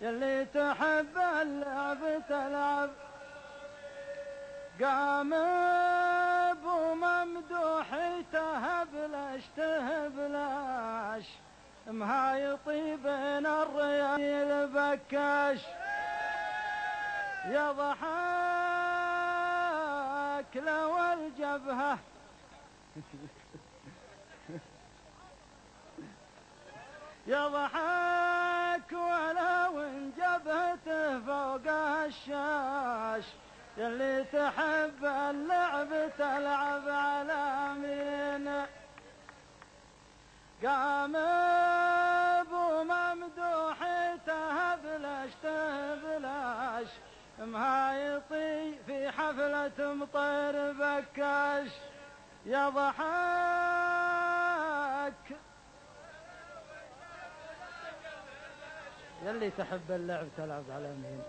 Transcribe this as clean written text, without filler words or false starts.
يلي تحب اللعب تلعب. قام ابو ممدوح تهبلش تهبلش مهايطي بين الريال بكاش. يضحك لو الجبهة يضحك ولو ان جبهته فوق الشاش. يلي تحب اللعب تلعب على مين. قام ابو ممدوح تهبلش تهبلش مهايطي في حفلة مطير بكاش. يضحك يلي تحب اللعب تلعب على مين.